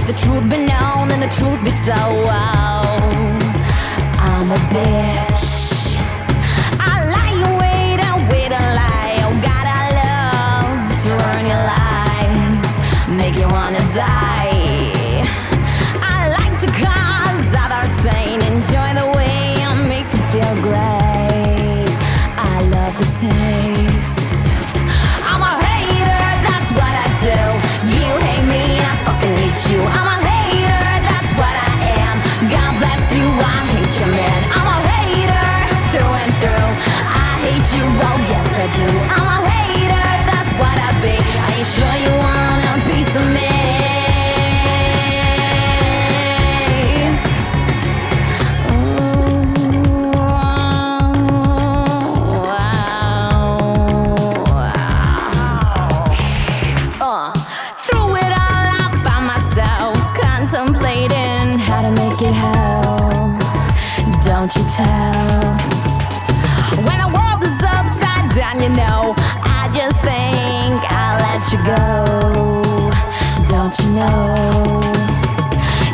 the truth be known and the truth be told. I'm a bitch. I lie, wait and lie. Oh God, I love to ruin your life, make you wanna die. I like to cause others pain, enjoy the way it makes me feel great. I love the taste. I'm a hater, that's what I do. You hate me, I fucking hate you. I'm a hater, that's what I am. God bless you, I hate you, man. I'm a hater, through and through. I hate you, oh yes I do. I'm a hater, that's what I be. Are you sure you want a piece of me? Through it all, I found myself contemplating how to make it hell. Don't you tell? When the world is upside down, you know, I just think I'll let you go. Don't you know?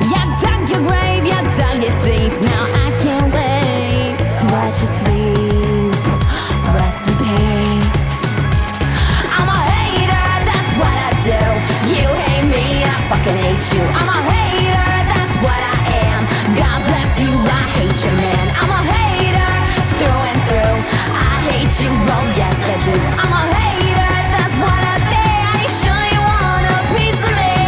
You dug your grave, you dug it deep. Now I can't wait to watch you sleep. Rest in peace. I'm a hater, that's what I do. You hate me, I fucking hate you. I'm a hater, that's what I am. God bless you, I hate you, man. I'm a hater, through and through. I hate you, oh yes I do. I'm a hater, that's what I be. Are you sure you want a piece of me?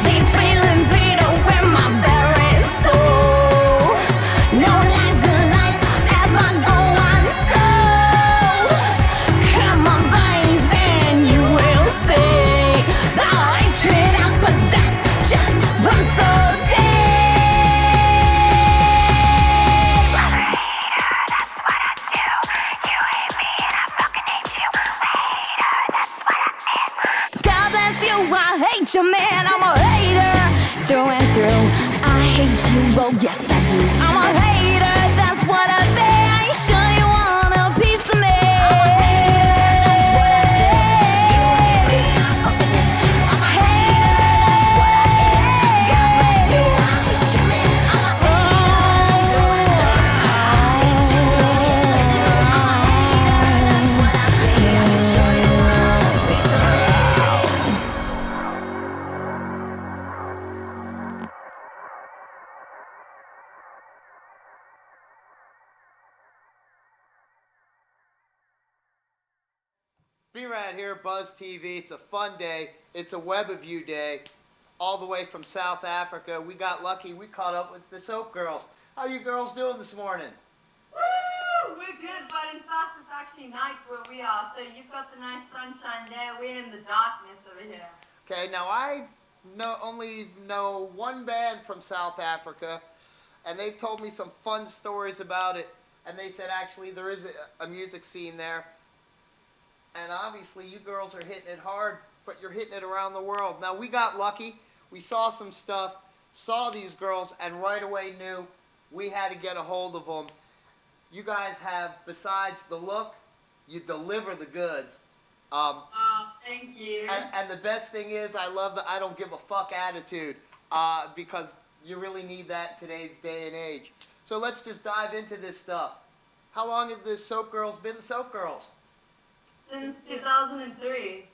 These feelings eat away my very soul. No lies in life ever go untold. Come on, veins, and you will see the hatred I possess just runs so deep. God bless you, I hate you, man. I'm a hater, through and through. I hate you, oh yes I do. I'm a hater, that's what I be. Are you sure you want a piece of me? I'm a hater, that's what I do. You hate me, I fucking hate you. I'm a hater, that's what I am. God bless you, I hate you, man. I'm a hater, through and through. I hate you, oh yes I do. I'm a hater, that's what I be. Are you sure you want a piece of me? Be right here, Buzz TV. It's a fun day. It's a Webiview day. All the way from South Africa. We got lucky. We caught up with the Soap Girls. How are you girls doing this morning? Woo! We're good, but in fact it's actually night where we are. So you've got the nice sunshine there. We're in the darkness over here. Okay, now I only know one band from South Africa, and they've told me some fun stories about it. And they said actually there is a music scene there. And obviously you girls are hitting it hard, but you're hitting it around the world. Now we got lucky. We saw some stuff, saw these girls, and right away knew we had to get a hold of them. You guys have, besides the look, you deliver the goods. Thank you. And the best thing is, I love the I don't give a fuck attitude, because you really need that in today's day and age. So let's just dive into this stuff. How long have the Soap Girls been the Soap Girls? Since 2003.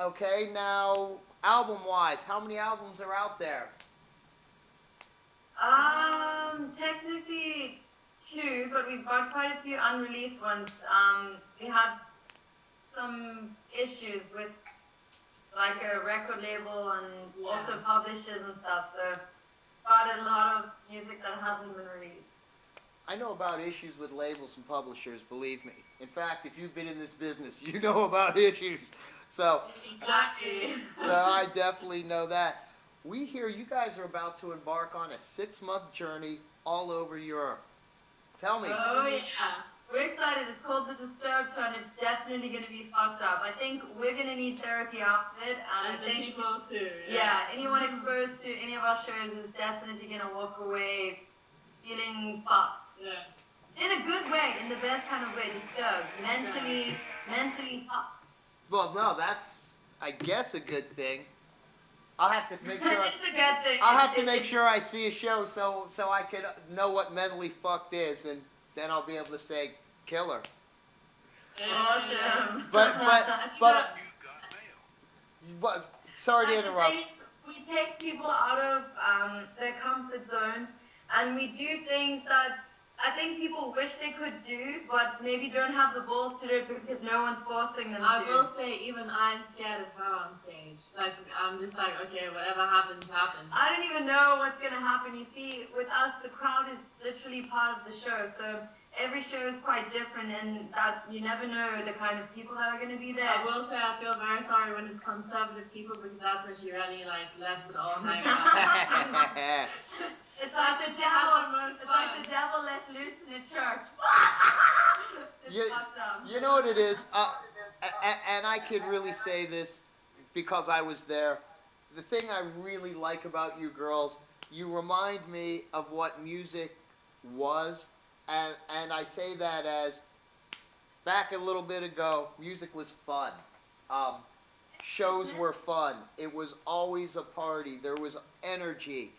Okay, now album-wise, how many albums are out there? Technically 2, but we've got quite a few unreleased ones. We had some issues with like a record label and also publishers and stuff, so got a lot of music that hasn't been released. I know about issues with labels and publishers, believe me. In fact, if you've been in this business, you know about issues. So, Exactly. so I definitely know that. We hear you guys are about to embark on a 6-month journey all over Europe. Tell me. Oh yeah. We're excited. It's called the Disturbed Tour, and it's definitely going to be fucked up. I think we're going to need therapy after it, and I think people too. yeah, anyone exposed to any of our shows is definitely going to walk away feeling fucked. Yeah. In a good way, in the best kind of way, disturbed, mentally fucked. Well, no, that's, I guess, a good thing. I'll have to make sure. It's a good thing. I'll have to make sure I see a show so I can know what mentally fucked is, and then I'll be able to say killer. Awesome. But sorry to Like the interrupt. thing is, we take people out of their comfort zones, and we do things that I think people wish they could do, but maybe don't have the balls to do it because no one's forcing them to. I will say, even I'm scared of her on stage. Like, I'm just like, okay, whatever happens, happens. I don't even know what's gonna happen. You see, with us, the crowd is literally part of the show, so every show is quite different, and that you never know the kind of people that are gonna be there. I will say, I feel very sorry when it's conservative people because that's when she really, like, lets it all hang out. It's like the devil. It's like the devil let loose in a church. It's fucked up. You know what it is, and I could really say this because I was there. The thing I really like about you girls, you remind me of what music was, and I say that as back a little bit ago, music was fun. Shows were fun. It was always a party. There was energy.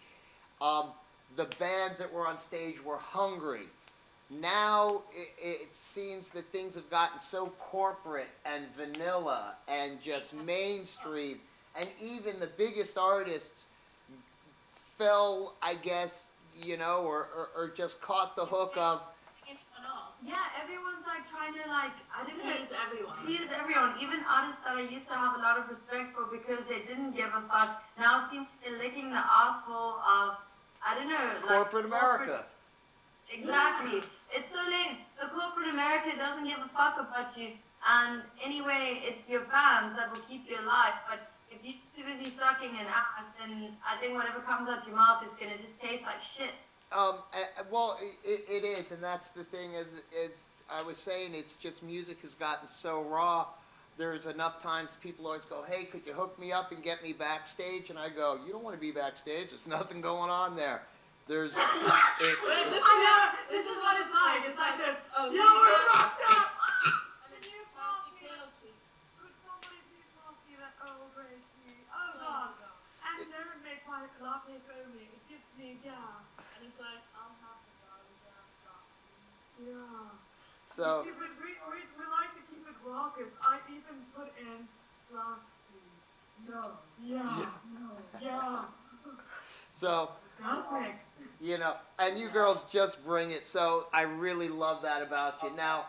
The bands that were on stage were hungry. Now it seems that things have gotten so corporate and vanilla and just mainstream, and even the biggest artists fell, I guess, you know, or just caught the hook of. Yeah, everyone's like trying to like, I don't know. Please everyone. Please everyone. Even artists that I used to have a lot of respect for because they didn't give a fuck now seem to be licking the asshole of, I don't know, like Corporate America. Exactly. It's so lame. The corporate America doesn't give a fuck about you. And anyway, it's your fans that will keep you alive. But if you're too busy sucking an ass, then I think whatever comes out your mouth is gonna just taste like shit. Well, it is, and that's the thing. Is I was saying, it's just music has gotten so raw. There's enough times people always go, "Hey, could you hook me up and get me backstage?" And I go, "You don't want to be backstage. There's nothing going on there. There's." This is what it's like. It's like this. Oh, yo, we're rocked up. Could somebody please pass me that old Gracie? Oh God. And don't make my latte foamy. It gives me gas. And it's like, I'll have to go. Yeah. So. We like to keep it raucous. I even put in frosty. No. Yeah. No. Yeah. So. Perfect. You know, and you girls just bring it. So I really love that about you. Now,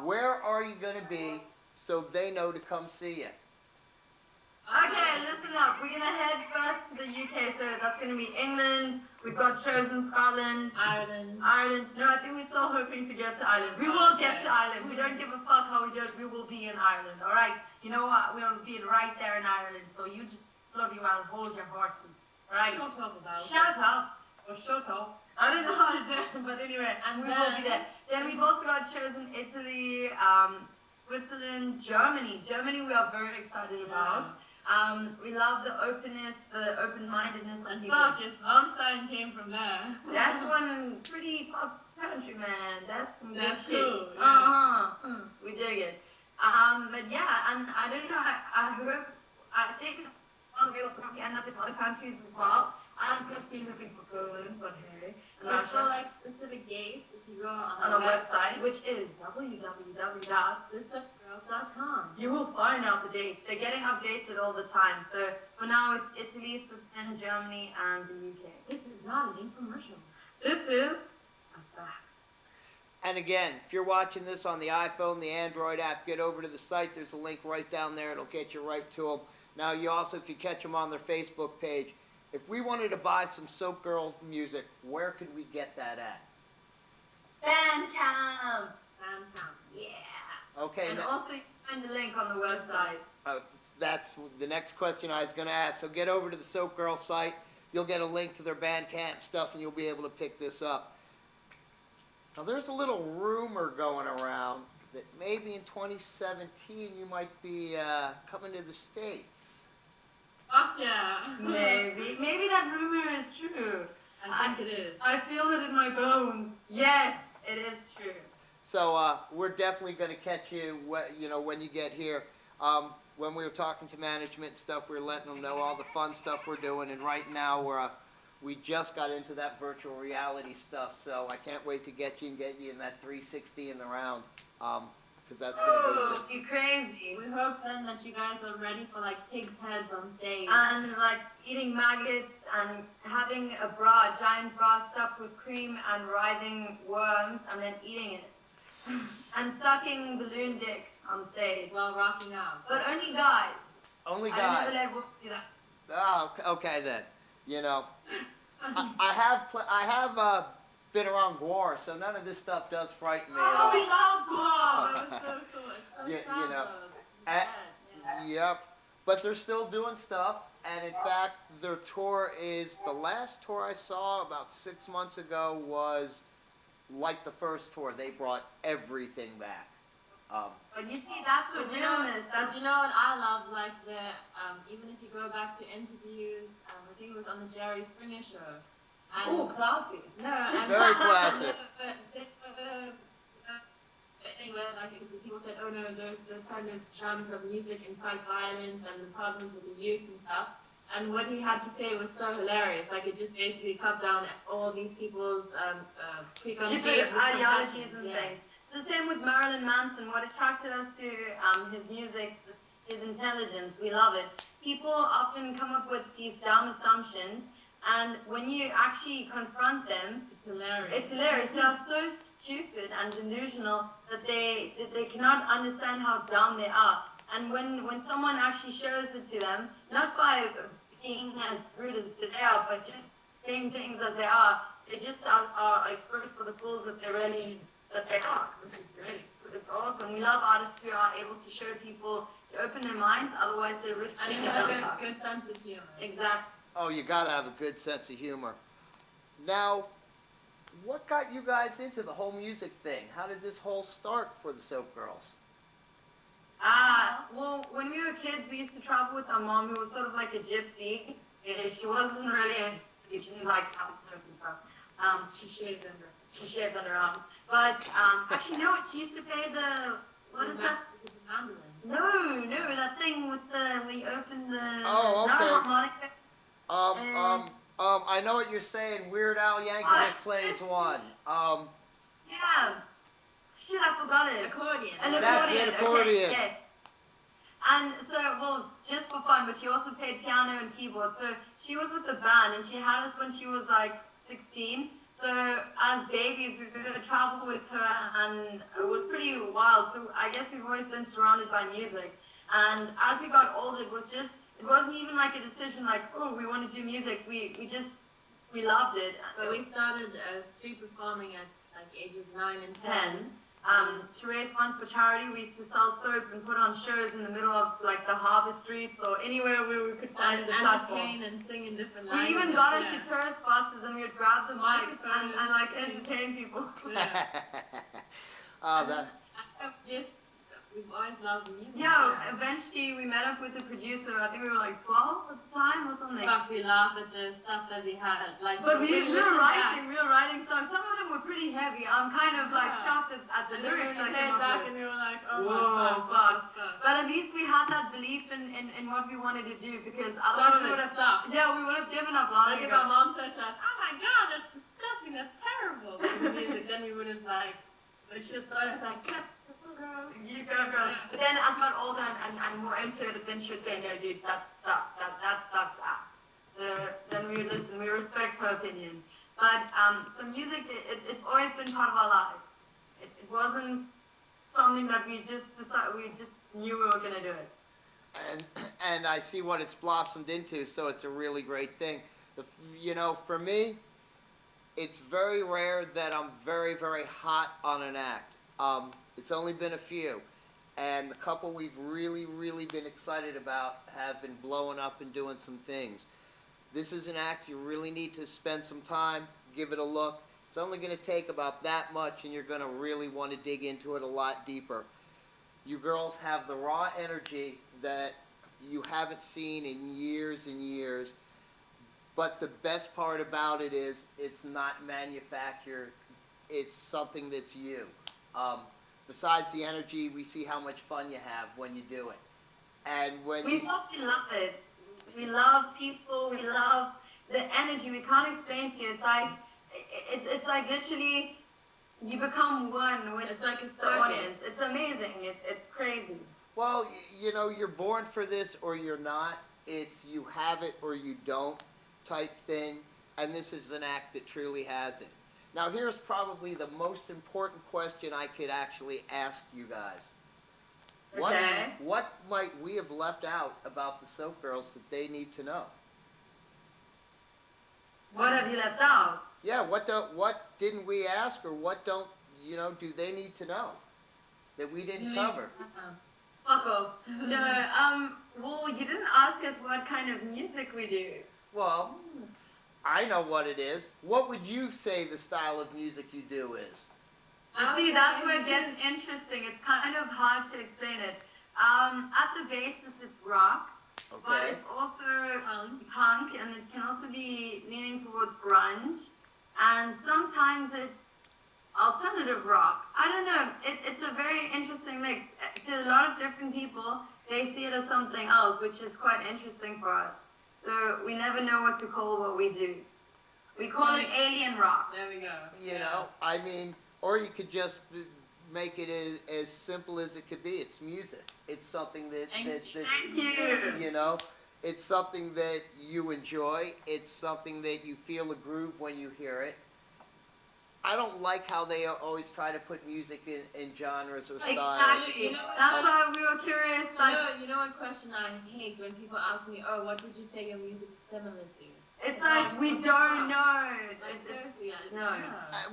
where are you going to be so they know to come see you? Okay, listen up. We're gonna head first to the UK, so that's gonna be England. We've got shows in Scotland, Ireland. No, I think we're still hoping to get to Ireland. We will get to Ireland. We don't give a fuck how we do it. We will be in Ireland. All right. You know what? We'll be right there in Ireland. So you just bloody well hold your horses. All right. Shut up about it. Shut up. Or shut up. I don't know how to do it, but anyway, and we will be there. Then we've also got shows in Italy, Switzerland, Germany. Germany we are very excited about. We love the openness, the open-mindedness of people. Fuck, if Rammstein came from there. That's one pretty pop country, man. That's some good That's shit. cool, yeah. We dig it. But yeah, and I don't know, I think we'll probably end up in other countries as well. I'm personally looking for Poland, but hey. But for like specific dates, if you go On our website, which is www.sistergirls.com. You will find out the dates. They're getting updated all the time. So for now, it's Italy, Switzerland, Germany, and the UK. This is not an infomercial. This is a fact. And again, if you're watching this on the iPhone, the Android app, get over to the site. There's a link right down there. It'll get you right to them. Now, you also can catch them on their Facebook page. If we wanted to buy some Soap Girl music, where could we get that at? Bandcamp. Bandcamp. Yeah. Okay. And also, you can find the link on the website. That's the next question I was going to ask. So get over to the Soap Girl site. You'll get a link to their Bandcamp stuff, and you'll be able to pick this up. Now, there's a little rumor going around that maybe in 2017 you might be coming to the States. Fuck yeah. Maybe that rumor is true. I think it is. I feel it in my bones. Yes, it is true. So we're definitely going to catch you, you know, when you get here. When we were talking to management and stuff, we were letting them know all the fun stuff we're doing, and right now we just got into that virtual reality stuff, so I can't wait to get you in that 360 in the round, because that's going to be Oh, you crazy. We hope then that you guys are ready for like pigs' heads on stage. And like eating maggots and having a bra, a giant bra stuffed with cream and writhing worms and then eating it. And sucking balloon dicks on stage. While rocking out. But only guys. only I guys. never let women do that. Oh, okay then. You know, I have been around war, so none of this stuff does frighten me at Oh, all. we love Guam! That was so cool. It's so Yeah, sad, you know, though. at- Yeah. Yep. But they're still doing stuff, and in fact, their tour is, the last tour I saw about 6 months ago was like the first tour. They brought everything back. But you see, that's the But you know, realness. but you know what I love? Like even if you go back to interviews, I think it was on the Jerry Springer show. And Oh, classy. no, and Very classic. Anyway, like people said, oh no, those kind of genres of music incite violence and the problems with the youth and stuff. And what he had to say was so hilarious. Like it just basically cut down all these people's preconceived Stupid ideologies and yeah. things. It's the same with Marilyn Manson. What attracted us to his music, his intelligence. We love it. People often come up with these dumb assumptions, and when you actually confront them, It's hilarious. it's hilarious. They are so stupid and delusional that they cannot understand how dumb they are. And when someone actually shows it to them, not by being as rude as they are, but just saying things as they are, they just are exposed for the fools that they are, which is great. So it's awesome. We love artists who are able to show people, to open their minds, otherwise they risk And being you have dumb. a good sense of humor. Exactly. Oh, you gotta have a good sense of humor. Now, what got you guys into the whole music thing? How did this whole start for the Soap Girls? Well, when we were kids, we used to travel with our mom, who was sort of like a gypsy. She wasn't really a gypsy. She didn't like having clothes and stuff. She shaved under her arms. But, actually, no, she used to play the, what is that? It's a mandolin. No, that thing with the, when you open the, Oh, not a okay. harmonica. I know what you're saying. Weird Al Yankovic Ah, plays shit. one. Yeah. Shit, I forgot it. Accordion. An That's accordion. it, accordion. Okay, yes. And so, well, just for fun, but she also played piano and keyboard. So she was with the band, and she had us when she was like 16. So as babies, we would travel with her, and it was pretty wild. So I guess we've always been surrounded by music. And as we got older, it wasn't even like a decision like, oh, we want to do music. We loved it. But we started street performing at like ages 9 and 10. To raise funds for charity, we used to sell soap and put on shows in the middle of like the harbour streets or anywhere where we could find And the platform. entertain and sing in different We languages. even got yeah. into tourist buses and we would grab the mics Microphones. and like entertain people. Yeah. That. We've always loved music. Yeah, eventually we met up with the producer. I think we were like 12 at the time or something. Fuck, we laugh at the stuff that we had. Like, But we when were listen writing songs. Some of them were pretty heavy. I'm kind of like Yeah. shocked at the And then we lyrics I played came up back with. and we were like, oh Whoa, my fuck. god, fuck. But at least we had that belief in what we wanted to do, because Some otherwise of we it would have sucked. Yeah, we would have given up long Like if ago. our mom said to us, oh my god, that's disgusting, that's terrible. Like the music, then we would have like, but she just thought us like, girl. You go, girl. But then as I got older and more into it, then she would say, no, dude, that sucks. That sucks ass. So then we would listen. We respect her opinion. But so music, it's always been part of our lives. It wasn't something that we just decided. We just knew we were gonna do it. And I see what it's blossomed into, so it's a really great thing. You know, for me, it's very rare that I'm very, very hot on an act. It's only been a few, and the couple we've really, really been excited about have been blowing up and doing some things. This is an act you really need to spend some time, give it a look. It's only going to take about that much, and you're going to really want to dig into it a lot deeper. You girls have the raw energy that you haven't seen in years and years, but the best part about it is it's not manufactured. It's something that's you. Besides the energy, we see how much fun you have when you do it. And when We mostly love it. We love people. We love the energy. We can't explain to you. It's like it's like literally you become one with It's like a the circuit. audience. It's amazing. It's crazy. well, you know, you're born for this or you're not. It's you have it or you don't type thing. And this is an act that truly has it. Now, here's probably the most important question I could actually ask you guys. Okay. What might we have left out about the Soap Girls that they need to know? What have you left out? Yeah, what didn't we ask, or what don't do they need to know that we didn't cover? Fuck off. No. Well, you didn't ask us what kind of music we do. Well, I know what it is. What would you say the style of music you do is? See, that's where it gets interesting. It's kind of hard to explain it. At the basis, it's rock, but Okay. it's also punk, and it can also be leaning towards grunge, and sometimes it's alternative rock. I don't know. It's a very interesting mix. To a lot of different people, they see it as something else, which is quite interesting for us. So we never know what to call what we do. We call it alien rock. There we go. You know, I mean, or you could just make it as simple as it could be. It's music. It's something that Thank you. you know, it's something that you enjoy. It's something that you feel a groove when you hear it. I don't like how they always try to put music in genres or styles. Exactly. You know what? That's why we were curious. Like, You know what question I hate when people ask me, oh, what would you say your music is similar to? it's like we don't know. Like, seriously, no.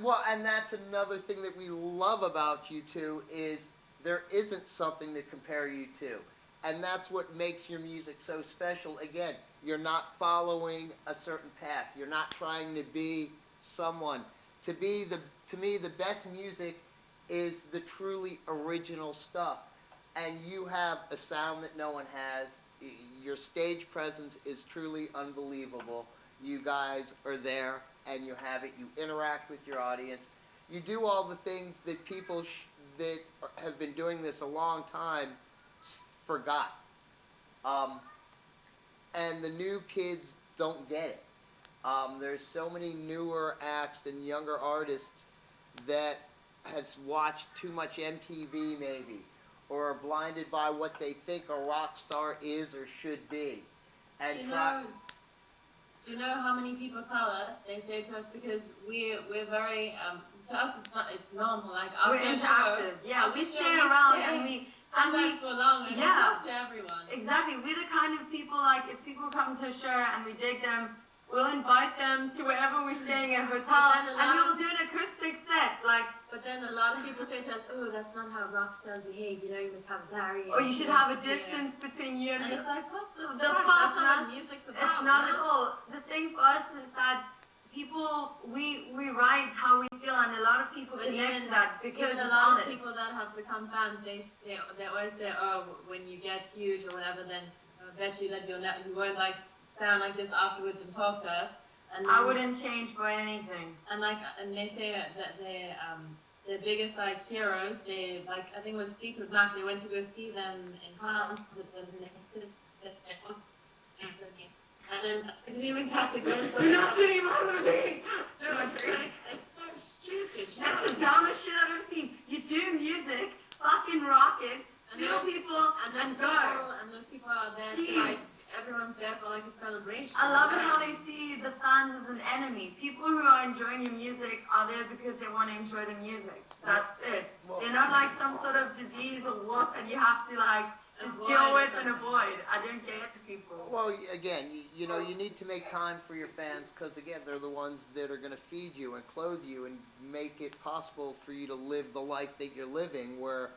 Well, and that's another thing that we love about you two is there isn't something to compare you to. And that's what makes your music so special. Again, you're not following a certain path. You're not trying to be someone. To me, the best music is the truly original stuff. And you have a sound that no one has. Your stage presence is truly unbelievable. You guys are there and you have it. You interact with your audience. You do all the things that people that have been doing this a long time forgot. And the new kids don't get it. There's so many newer acts and younger artists that has watched too much MTV maybe, or are blinded by what they think a rock star is or should be. And you know how many people tell us, they say to us, because we're very, to us it's normal, like We're after a interactive. show, Yeah, after we show, stay around stay. and we Sometimes for long, and we yeah. talk to everyone. Exactly. We're the kind of people, like, if people come to a show and we dig them, we'll invite them to wherever we're staying at a hotel, But then and we'll do an acoustic set, like, But then a lot of people say to us, oh, that's not how rock stars behave, you know, you must have a barrier. or you should have a distance between you and And me. it's like, what the The fuck? fuck, That's not what music's about. It's not no? at all. The thing for us is that people, we write how we feel, and a lot of people But connect to even- that because Even a it's lot honest. of people that have become fans, they always say, oh, when you get huge or whatever, then I bet you that you won't like stand like this afterwards and talk to us. And I wouldn't change for anything. And they say that their biggest like heroes, they like I think it was Fleetwood Mac. They went to go see them in concert and they stood and then I didn't even catch it going. So Not doing my movie! it's so stupid. You That's know? the dumbest shit I've ever seen. You do music, fucking rock it, feel people, and go. And those people are there to Jeez. like everyone's there for like a celebration. I love it how they see the fans as an enemy. People who are enjoying your music are there because they want to enjoy the music. That's it. Well, They're not like some sort of disease or what that you have to like just Avoid deal or with and something. avoid. I don't get it, people. Well, again, you know, you need to make time for your fans because, again, they're the ones that are going to feed you and clothe you and make it possible for you to live the life that you're living where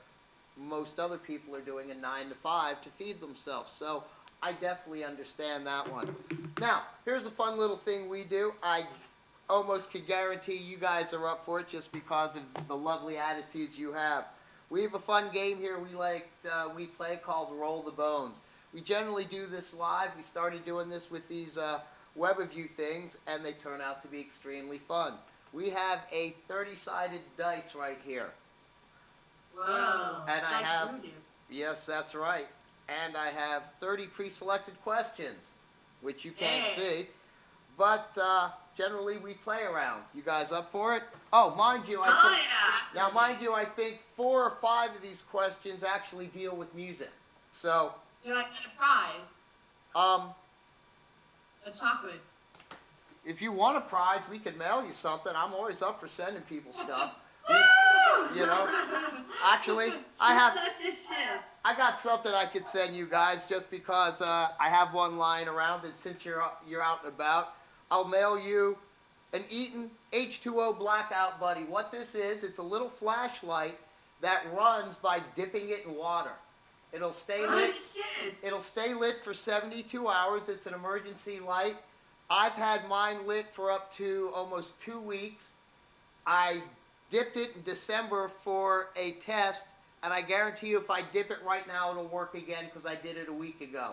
most other people are doing a 9 to 5 to feed themselves. So I definitely understand that one. Now, here's a fun little thing we do. I almost could guarantee you guys are up for it just because of the lovely attitudes you have. We have a fun game here we play called Roll the Bones. We generally do this live. We started doing this with these Webiview things, and they turn out to be extremely fun. We have a 30-sided dice right here. Whoa. And I Like have- voodoo. Yes, that's right. and I have 30 pre-selected questions, which you can't Hey. see. But generally, we play around. You guys up for it? Oh, mind you, I Oh think, yeah. now mind you, I think 4 or 5 of these questions actually deal with music. So, Do I get a prize? um, A chocolate? if you want a prize, we can mail you something. I'm always up for sending people stuff. You know, actually, Such a shit. I got something I could send you guys just because I have one lying around, and since you're out and about, I'll mail you an Eaton H2O Blackout Buddy. What this is, it's a little flashlight that runs by dipping it in water. It'll stay Oh lit. shit. It'll stay lit for 72 hours. It's an emergency light. I've had mine lit for up to almost 2 weeks. I dipped it in December for a test, and I guarantee you if I dip it right now, it'll work again because I did it a week ago.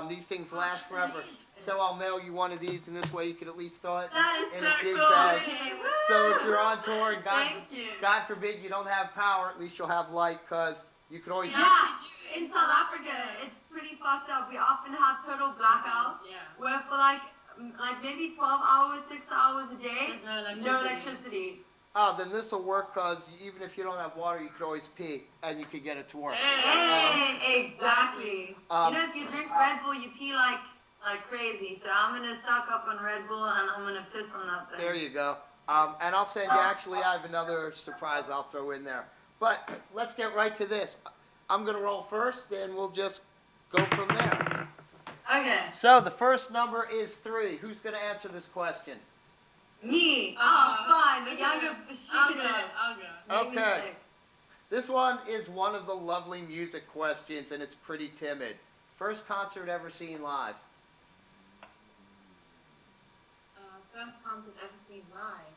These things last forever. So I'll mail you one of these, and this way you can at least throw it That is in so a big cool. bag. Hey, So woo! if you're on tour and Thank you. God forbid you don't have power, at least you'll have light, because you can always... Yeah, in South Africa, it's pretty fucked up. We often have total blackouts Yeah. where for like maybe 12 hours, 6 hours a day, There's no electricity. Oh, then this will work, because even if you don't have water, you can always pee, and you can get it to work. Hey, exactly. Um, You know, if you drink Red Bull, you pee like crazy. So I'm gonna stock up on Red Bull and I'm gonna piss on that thing. There you go. And I'll send you, actually, I have another surprise I'll throw in there. But let's get right to this. I'm going to roll first, and we'll just go from there. Okay. So the first number is 3. Who's going to answer this question? Me. Oh, fine. The younger I'll she go. can I'll go. make me Okay. sick. This one is one of the lovely music questions, and it's pretty timid. First concert ever seen live? First concert ever seen live.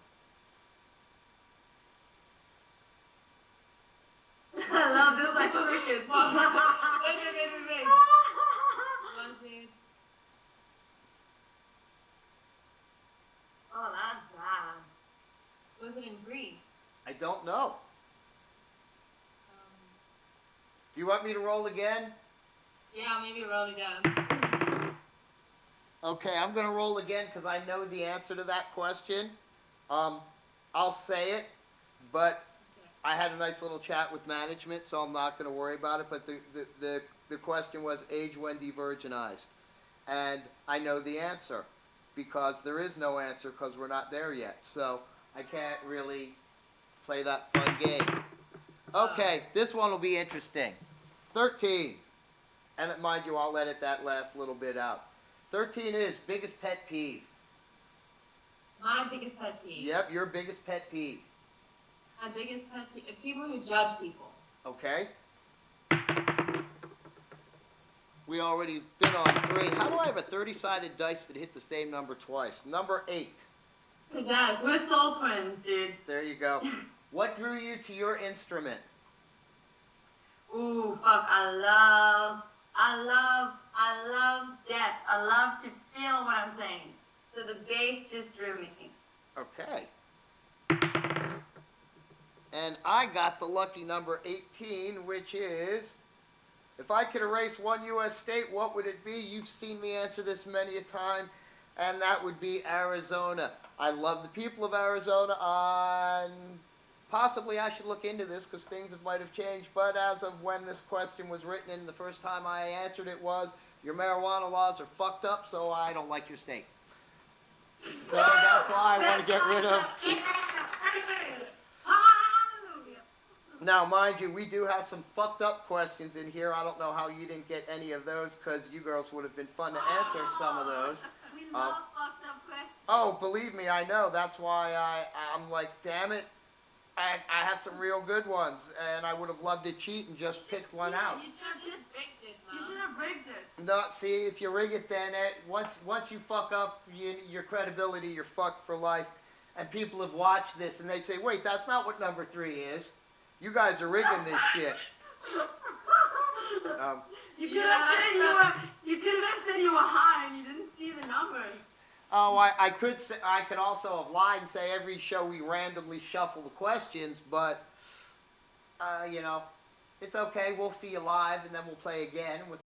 I love this like crickets. Wait. Was it? Oh, that's bad. Was it in Greece? I don't know. Um, Do you want me to roll again? yeah, maybe roll again. Okay, I'm going to roll again because I know the answer to that question. I'll say it, but I had a nice little chat with management, so I'm not going to worry about it. But the question was age when de-virginized. And I know the answer because there is no answer because we're not there yet. So I can't really play that fun game. Okay, this one will be interesting. 13. And mind you, I'll edit that last little bit out. 13 is biggest pet peeve. My biggest pet peeve. Yep, your biggest pet peeve. My biggest pet peeve. People who judge people. Okay. We already been on 3. How do I have a 30-sided dice that hit the same number twice? Number 8. Possessed. We're soul twins, dude. There you go. What drew you to your instrument? Ooh, fuck, I love depth. I love to feel what I'm saying. So the bass just drew me. Okay. And I got the lucky number 18, which is, if I could erase one U.S. state, what would it be? You've seen me answer this many a time, and that would be Arizona. I love the people of Arizona, and possibly I should look into this because things might have changed, but as of when this question was written and the first time I answered it was, your marijuana laws are fucked up, so I don't like your state. So that's why I want to get rid of. Now, mind you, we do have some fucked up questions in here. I don't know how you didn't get any of those because you girls would have been fun to answer some of those. We love fucked up questions. Oh, believe me, I know. That's why I'm like, damn it. I have some real good ones, and I would have loved to cheat and just picked one out. You should have just picked it, You man. should have rigged it. No, see, if you rig it, then once you fuck up your credibility, you're fucked for life. And people have watched this, and they'd say, wait, that's not what number 3 is. You guys are rigging this shit. You could have said you were high and you didn't see the numbers. Oh, I could also have lied and say every show we randomly shuffle the questions, but, you know, it's okay. We'll see you live, and then we'll play again with